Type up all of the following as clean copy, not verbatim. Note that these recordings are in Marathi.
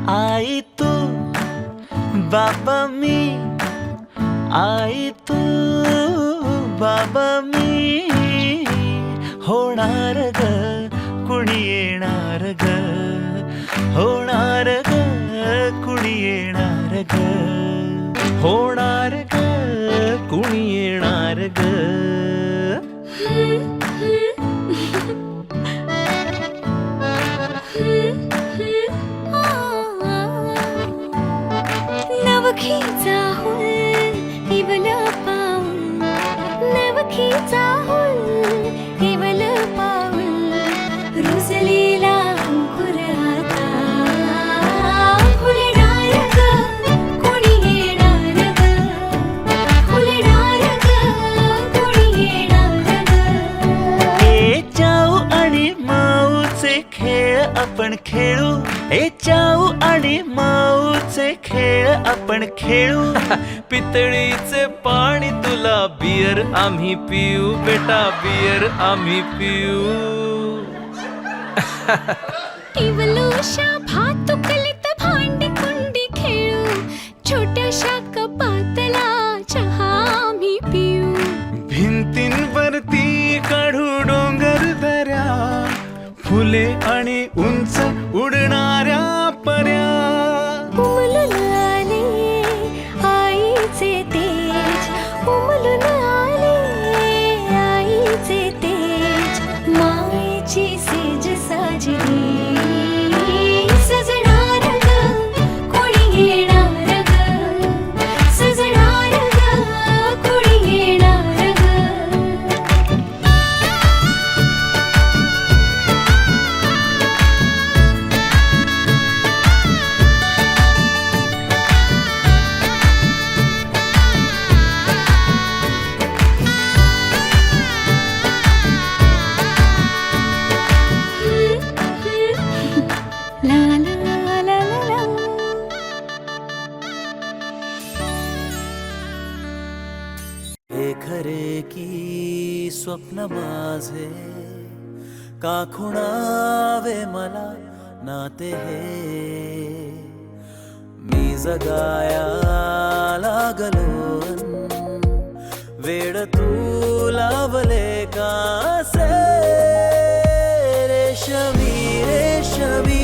आई तू बाबा मी, आई तू बाबा मी, होणार ग कुणी येणार ग, होणार ग कुणी येणार ग, होणार ग कुणी येणार ग. नवखीचा हुल केवल पाऊल, नवखीचा हुल केवल पाऊल, रुजलेला अंकुर आता फुलणार ग कोणी येणार ग, फुलणार ग कोणी येणार ग. ए चाऊ आणि माऊचे खेळ आपण खेळू, ए चाऊ आणि माऊचे खेळ आपण खेळू. पितळीचे पाणी तुला, बियर आम्ही पिऊ बेटा, बियर आम्ही पिऊ. टिवलोशा भातुकलीत भांडी कुंडी खेळू, छोट्याशा कपातला चहा आम्ही पिऊ. भिंतींवरती काढू डोंगर दऱ्या, फुले आणि उंच उडणाऱ्या पर्या. उमलून आले आईचे तेज, उमलून आले आईचे तेज, मायेची सेज साजली खरे की स्वप्न माझे का खुणावे मला नाते हे मी जगाया लागलो वेड तू लावले कासे रेशमी रेशमी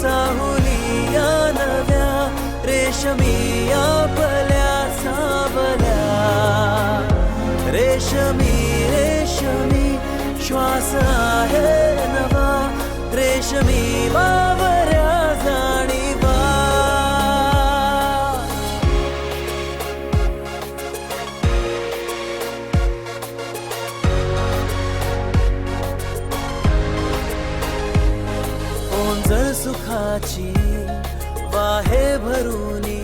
चाहुलिया नव्या रेशमी आपल्या सावल्या रेशमी रेशमी श्वास आहे नवा रेशमी बावऱ्या जाणीवा ओंजळ सुखाची वाहे भरूनी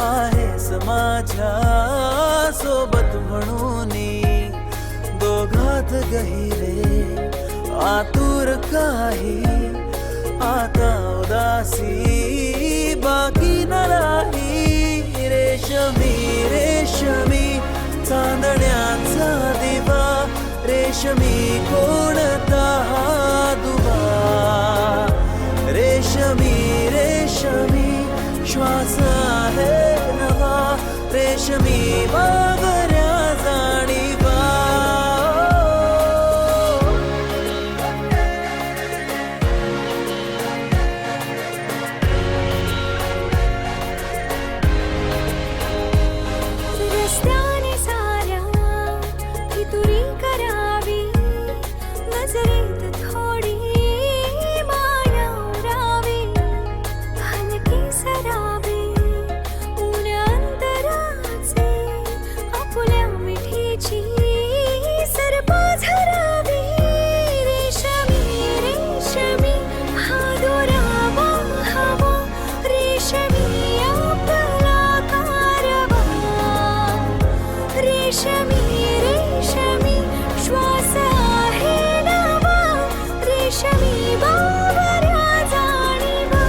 आहेस माझ्या सोबत म्हणूनी दोघात गहिरे आतुर काही आता उदासी बाकी न राही रेशमी रेशमी चांदण्याचा दिवा रेशमी कोणता दुवा रेशमी रेशमी श्वास आहे नवा रेशमी बावऱ्या जाणीवा रस्त्याने साऱ्या फितुरी करावी नजरेत थोडी माया उरावी हलकी सरावी ऊन अंतराचे आपुल्या मिठीची सरपा झरावी रेशमी रेशमी हा दोरावा हवा रेशमी आपला कारवा रेशमी रेशमी श्वास आहे नवा रेशमी बावऱ्या जाणीवा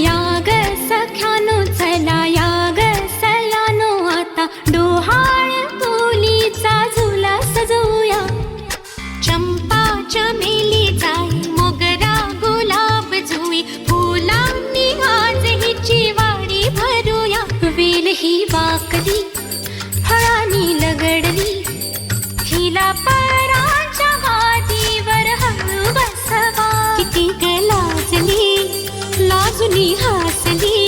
याग सख्यानो चला याग सयानो आता डोहाळ कोलीचा झुला सजवूया चंपा चमेली जाई मोगरा गुलाब जुई फुलांनी आज हिची वाडी भरूया वेल ही वाकली फळांनी लगडली हिला पराच्या गादीवर हळू बसवा किती लाजली लाजुनी हसली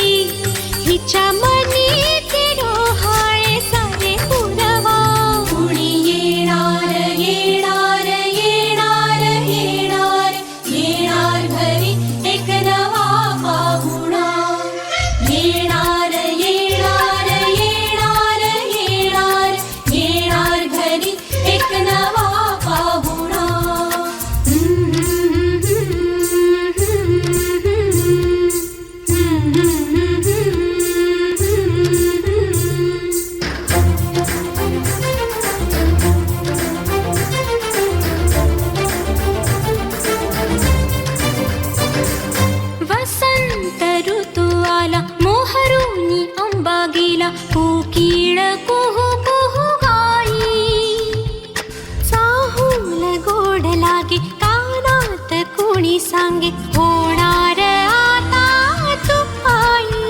हिच्या मनी ती डोहाळे सारे पुरवा कुणी येणार येणार येणार येणार येणार घरी एक नवा पाहुणा येणार येणार येणार येणार येणार घरी एक नवा पाहुणा वसंत ऋतू आला मोहरुनी अंबा गेला कोकिळ कुहू कुहू गाई चाहूल गोड लागे कानात कोणी सांगे होणार आता तू आई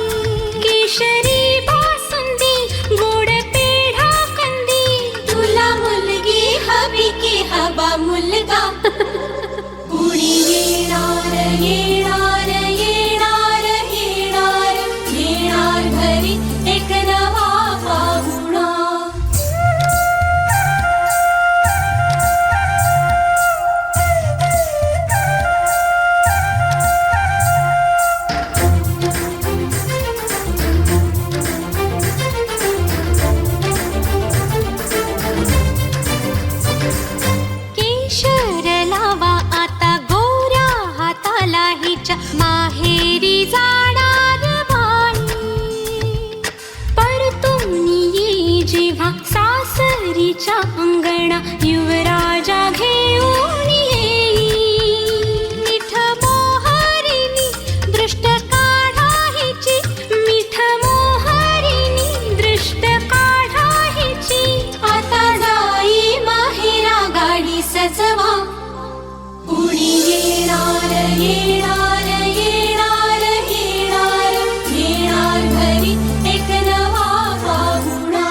केशरी बासुंदी गोड पेढा कंदी तुला मुलगी हवी की हवा मुलगा कुणी येणार येणार येणार येणार येणार घरी एक नवा पाहुणा केशर आमच्या अंगणा युवराजा घेऊन येई. मिठ मोहरिणी दृष्ट काढा हिची, मिठ मोहरिणी दृष्ट काढा हिची. आता जाई माहेरा गाडी सजवा, कुणी येणार येणार येणार येणार येणार घरी एक नवा पाहुणा.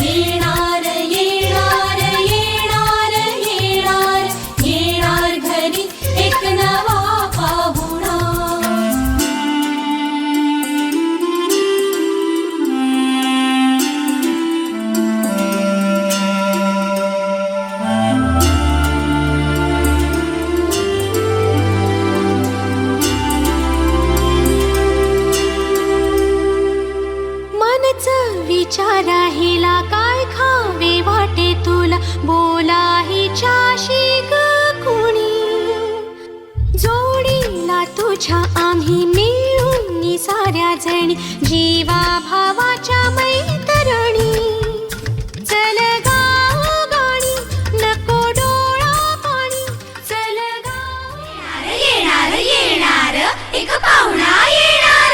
येणार येणार येणार येणार येणार घरी एक नवा पाहुणा. मनच विचार हिला काय खावे वाटे तुला, बोला हिच्याशी ग कुणी. जोडीला तुझ्या आम्ही मिळून साऱ्या जणी, जीवा भावाच्या मैत्रिणी. चल गाव गाणी नको डोळा पाणी, चल गाव येणार येणार एक पाहुणा येणार.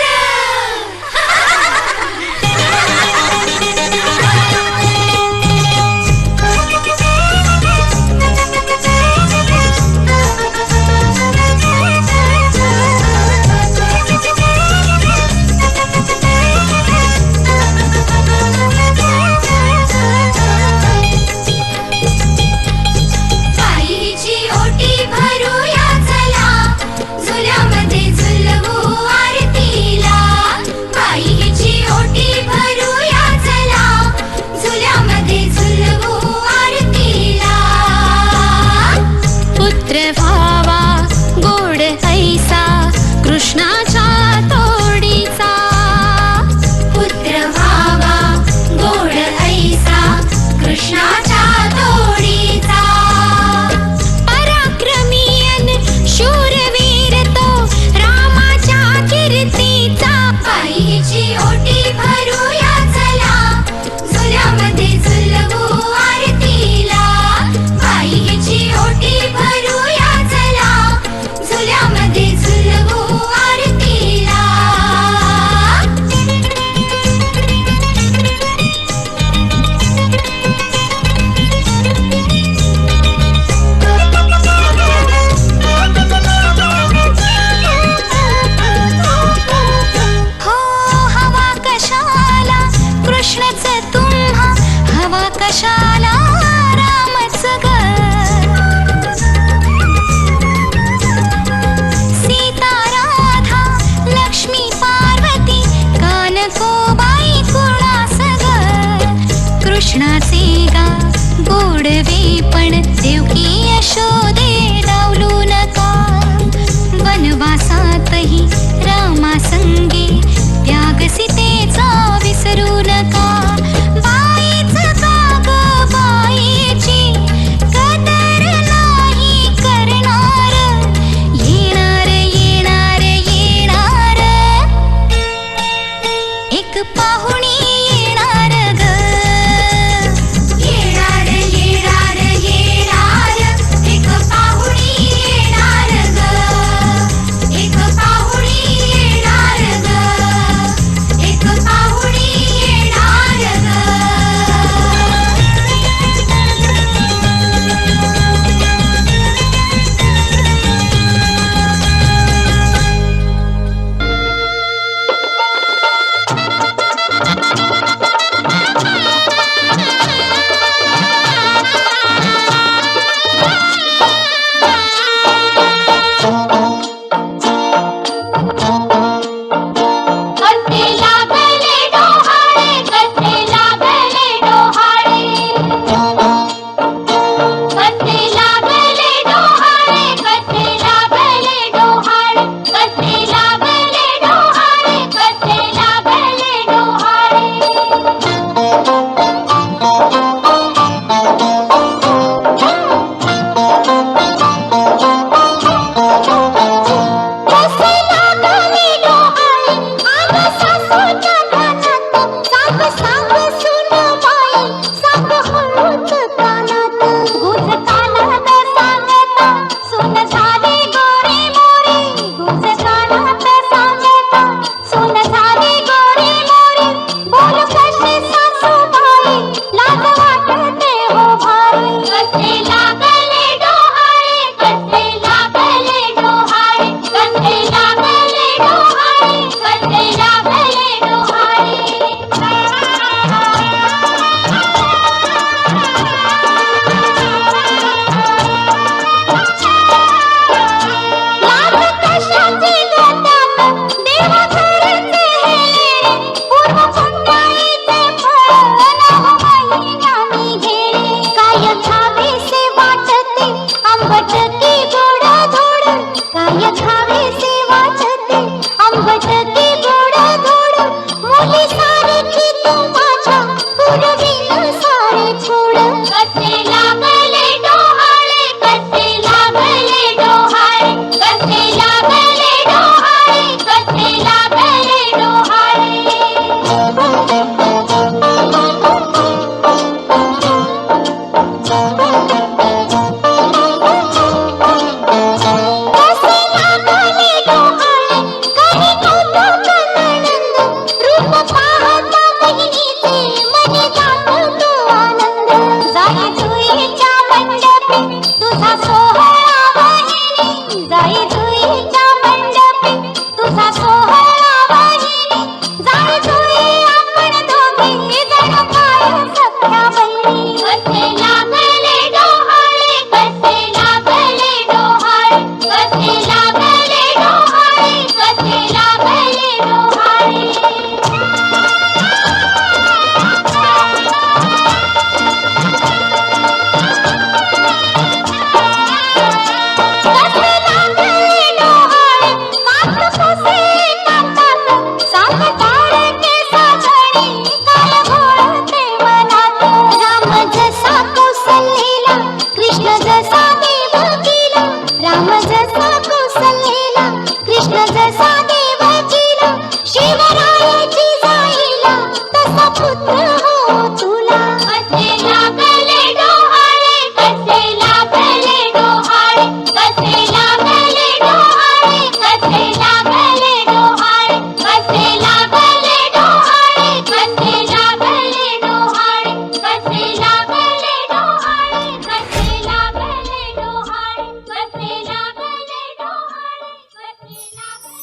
जसा देवकीला, राम जसा कौसल्याला, कृष्ण जसा देवकीला, शिवरायाची जाईला, तसा पुत्र हो तुला. कसे लागले डोहाळे, कसे लागले डोहाळे, कसे लागले डोहाळे, कसे लागले डोहाळे, कसे लागले डोहाळे, कसे लागले डोहाळे, कसे लागले डोहाळे, कसे लागले डोहाळे, कसे लागले डोहाळे, कसे लागले.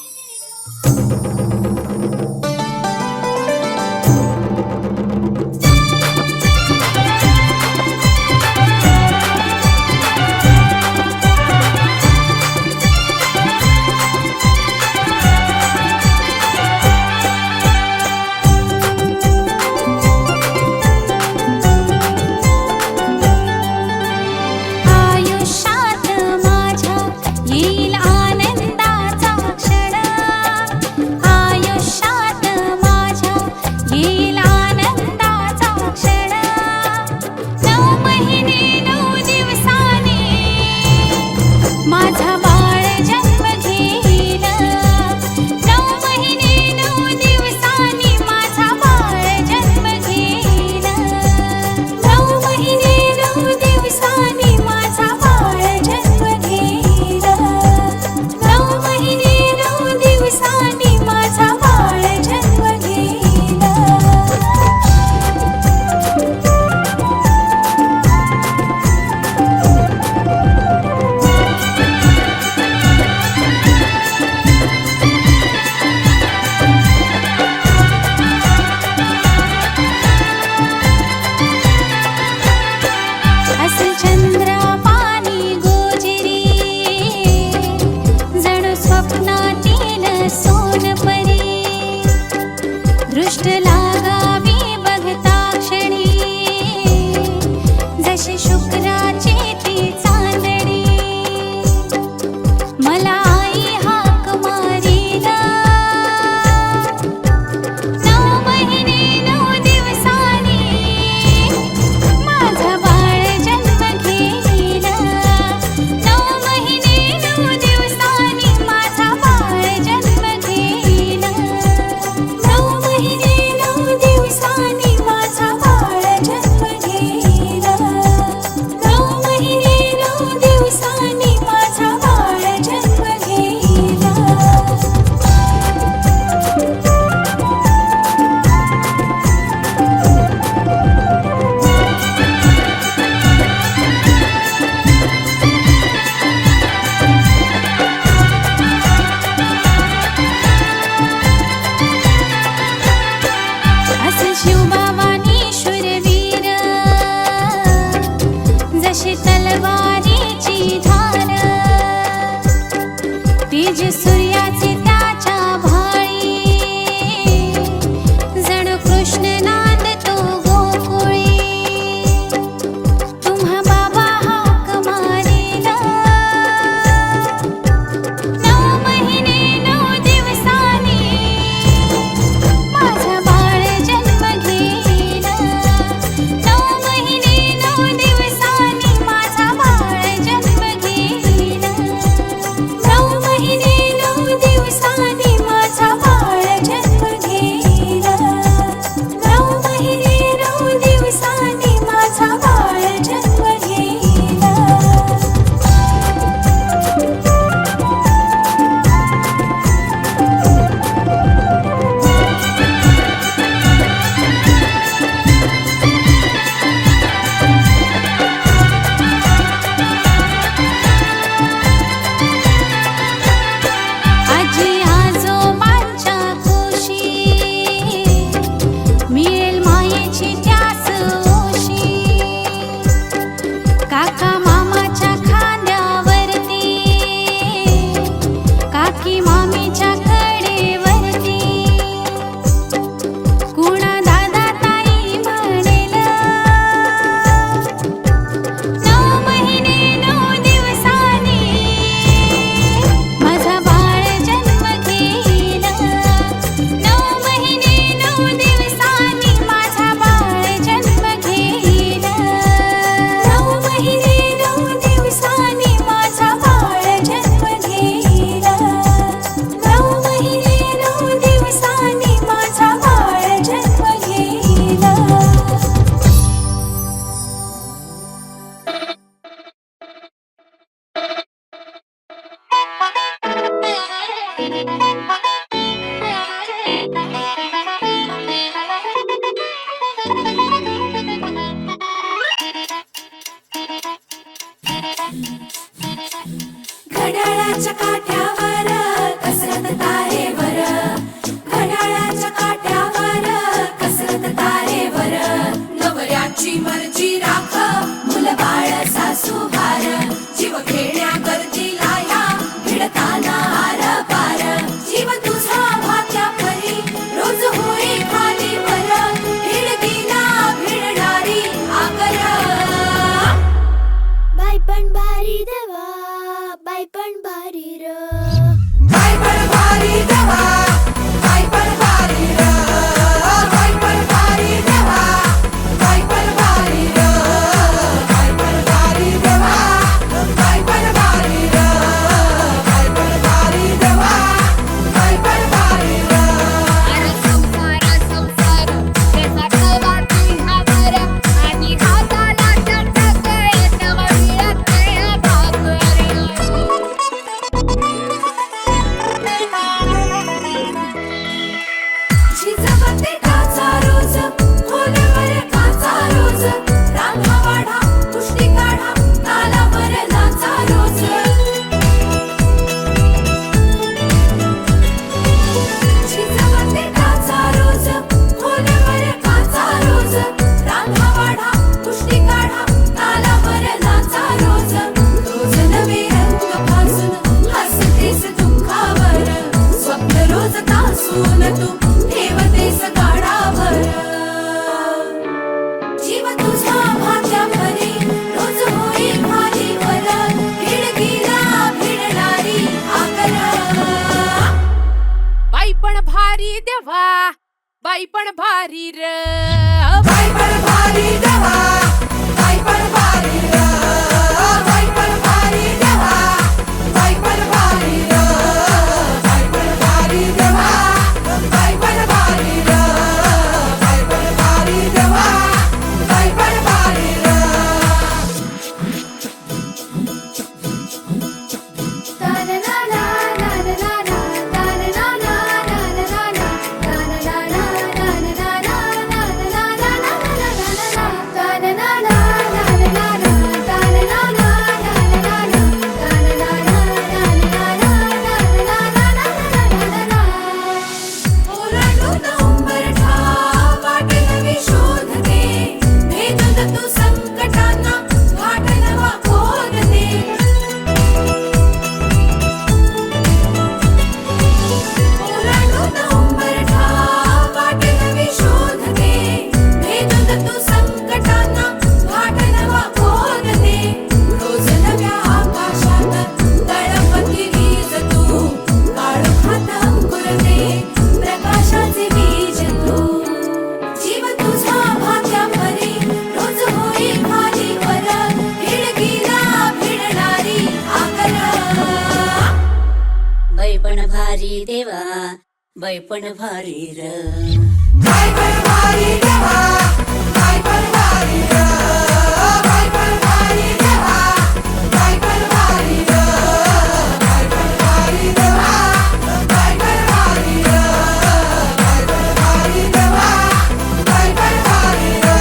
आयुष्यात माझ्या येईल आनंदाचा क्षण, आयुष्यात माझ्या येईल आनंदाचा क्षण. 9 महिने 9 दिवसाने माझा बाळ जन्म घेईल. 9 महिने 9 दिवसांनी माझा बाळ जन्म घेईल. 9 महिने 9 दिवसांनी माझा बाळ जन्म घेईल. 9 महिने 9 दिवसांनी माझा बाळ जन्म घेईल. घड्याळाच्या काट्यावर कसरत तारेवर, घड्याळाच्या काट्यावर कसरत तारेवर, नवऱ्याची मर्जी राख मुलं बाळ सासू भार, जीव खेळण्या गर्दीला या भिडताना आर पार, जीव तुझा भात्या परी रोज होई खाली वर, भिडकीला भिडणारी आकर. बाई पण भारी देवा, बाई पण भारी र, बाई पण भारी देवा, बाई पण भारी र, बाई पण भारी देवा, बाई पण भारी र, बाई पण भारी देवा, बाई पण भारी र, बाई पण भारी देवा, बाई पण भारी र. अरे संसार संसार त्याचा कवा तुझ्यावर आणि हाताला चटक येतं मिळते भाकर. झिजवते टाचा रोज, खोलवर काचा रोज, रांगा वाढा, कुस्ती काढा, तालावर नाचा रोज. झिजवते टाचा रोज, खोलवर काचा रोज, रांगा वाढा, कुस्ती काढा, तालावर नाचा रोज. रोज नवे रंग फासून हसतेस दुःखावर, स्वप्न रोज तासून तू ठेवतेस गाडाभर. जीव तुझा भात्या परी रोज होई खाली वर, भिडकीला भिडणारी आकर. बाई पण भारी देवा, बाई पण भारी र, बाई पण भारी देवा, बाई पण भारी र, बाई पण भारी देवा, बाई पण भारी र, बाई पण भारी देवा, बाई पण भारी र, बाई पण भारी देवा, बाई पण भारी र. ओलांडून उंबरठा वाट नवी शोधते, भेदून तू संकटांना घाट नवा खोदते. ओलांडून उंबरठा वाट नवी शोधते, भेदून तू संकटांना घाट नवा खोदते. रोज नव्या आकाशात तळपती वीज तू, काळोखात अंकुरते प्रकाशाचे बीज तू. जीव तुझा भात्या परी रोज होई खाली वर, भिडकीला भिडणारी आकर. बाई पण भारी देवा, बाई पण भारी र, बाई पण भारी देवा, बाई पण भारी र, बाई पण भारी देवा, बाई पण भारी र, बाई पण भारी देवा, बाई पण भारी र, बाई पण भारी देवा, बाई पण भारी र.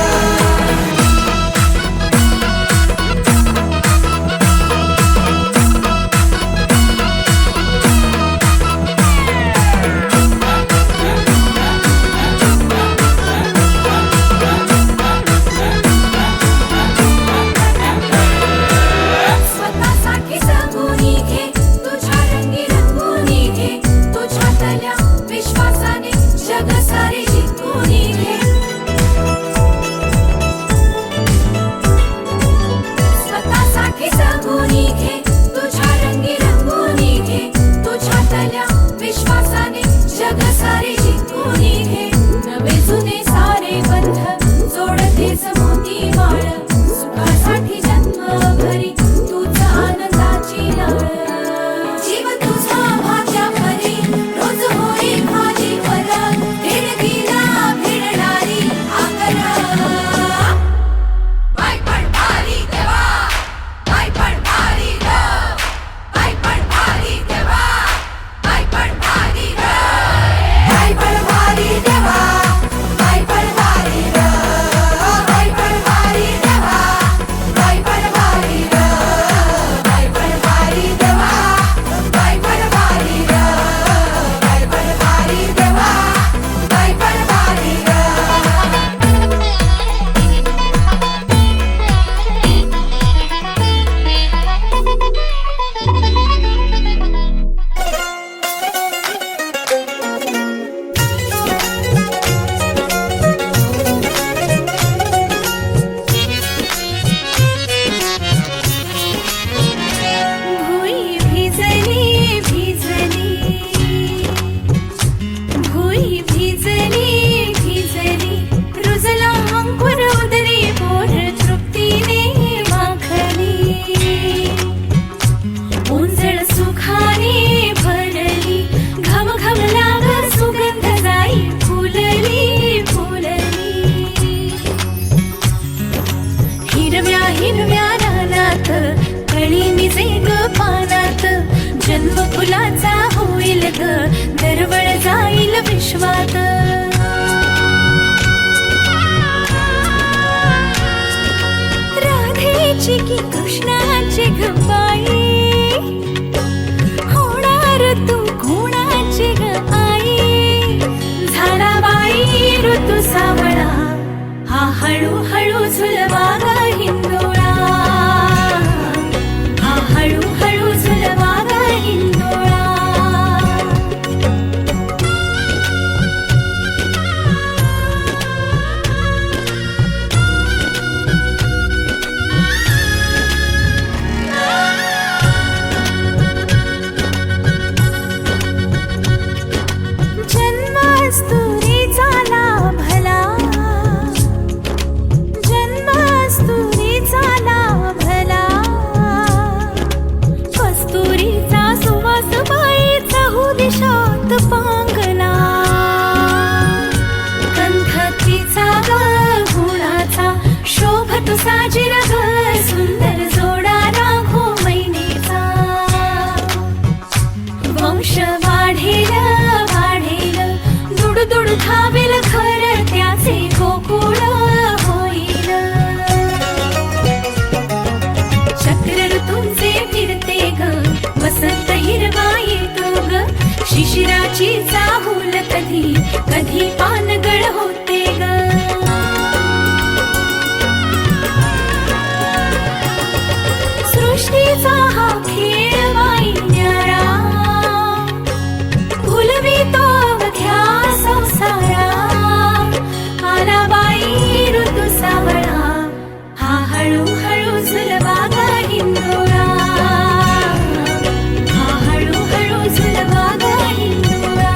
विश्वात राधेची की कृष्णाची गबाई होणार तू कोणाची ग आई झाला बाई ऋतू सावळा हा हळूहळू झुलवा ग हिंदोळा हा हळूहळू झुलवा ग हिंदोळा जन्मास्तुरीचा लाभला जन्मास्तुरीचा लाभला कस्तुरीचा सुवास बाईचा हो दिशात पांगला गंधतीचा ग गुणाचा शोभत साजिर ग सुंदर जोडा राघो मैनेचा वंश वाढेल वाढेल दुड दुड धावेल खर त्याचे गोकुळ होईल चक्र ऋतूंचे फिरते ग वसंत हिरवा येतो ग शिशिराची चाहूल कधी कधी पानगळ होते ग सृष्टीचा हा खेळ बाई न्यारा भुलवितो अवघ्या संसारा आला बाई ऋतू सावळा हा हळूहळू झुलवा ग हिंदोळा हा हळूहळू झुलवा ग हिंदोळा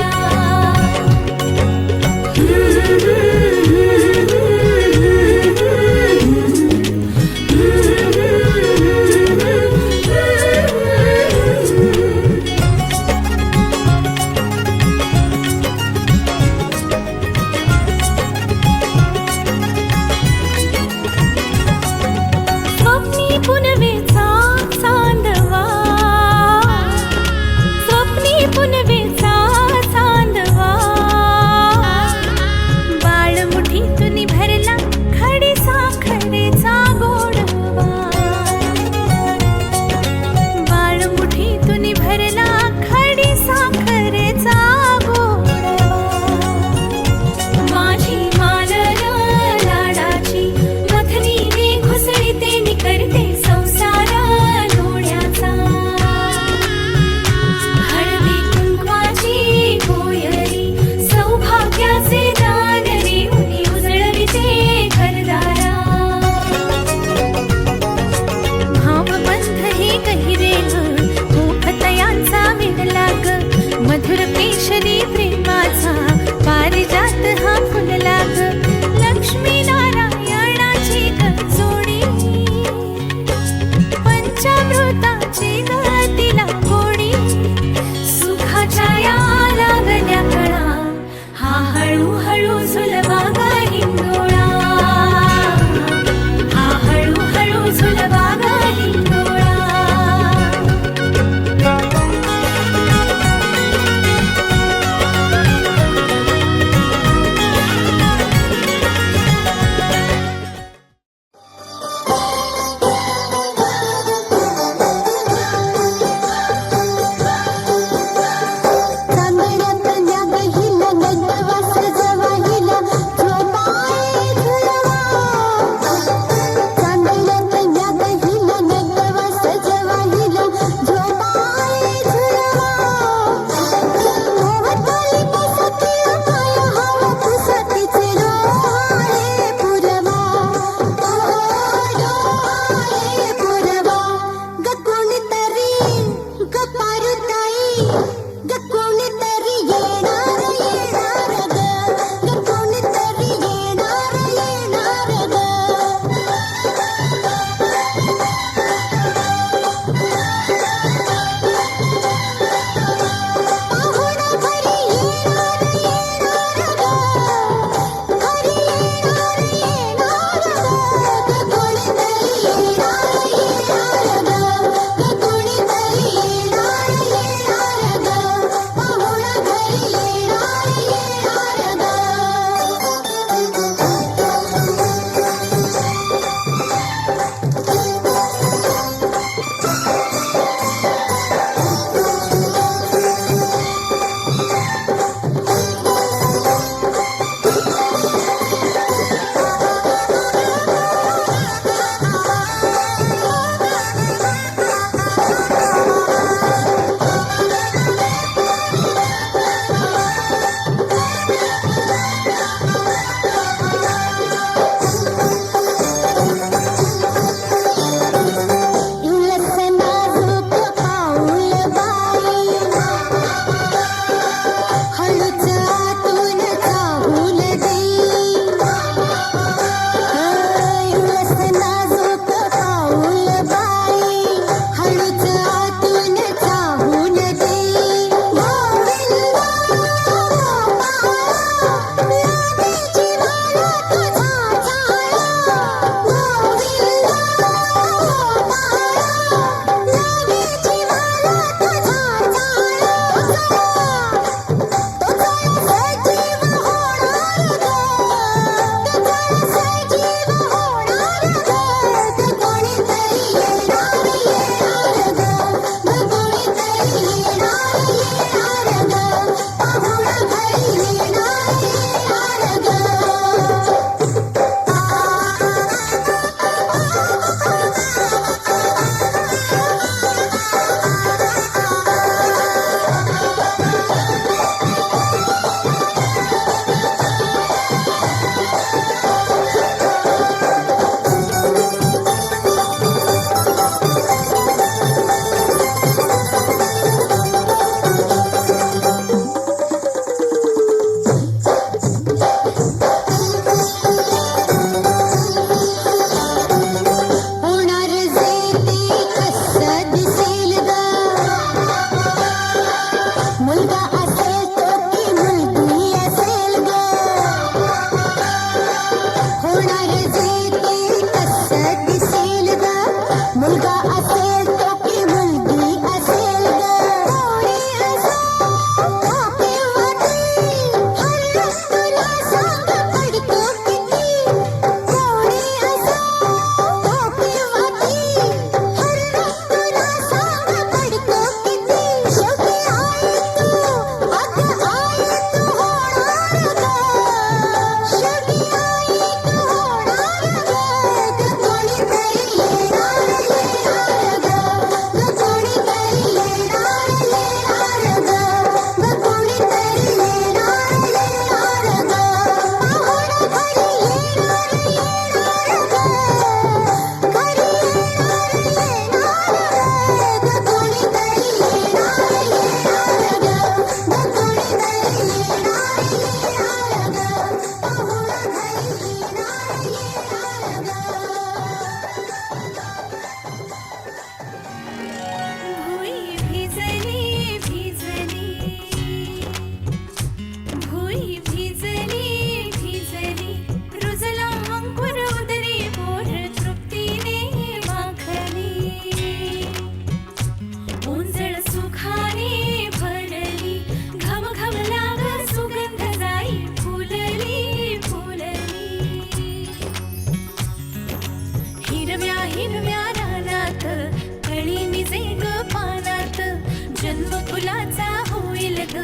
ग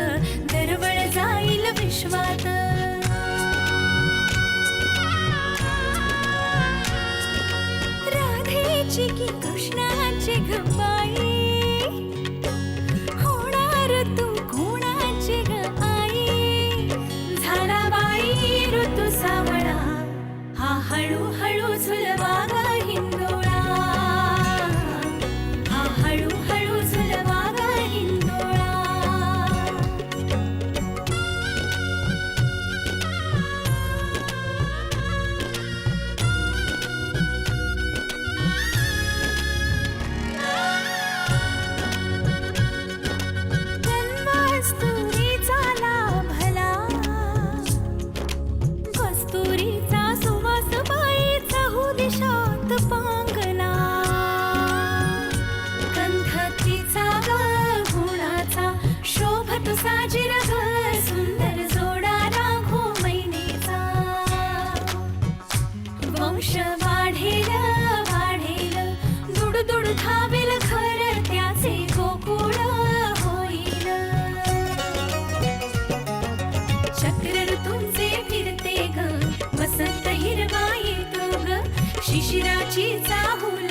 दरवळ जाईल विश्वात राधेची की कृष्णाची ग बाई होणार तू कोणाची ग आई झाला बाई ऋतू सावळा हा हळूहळू झुलवा ग हिंदोळा हा हळूहळू झुलवा ग हिंदोळा कस्तुरीचा लाभला कस्तुरीचा सुवास बाई चहू दिशात पांगला गंधतीचा ग गुणाचा शोभत साजिर ग सुंदर जोडा राघो मैनेचा वंश वाढेल वाढेल दुड दुड धावेल घर त्याचे गोकुळ होईल चक्र ऋतूंचे फिरते ग वसंत हिरवा येतो ग शिशिराची चाहूल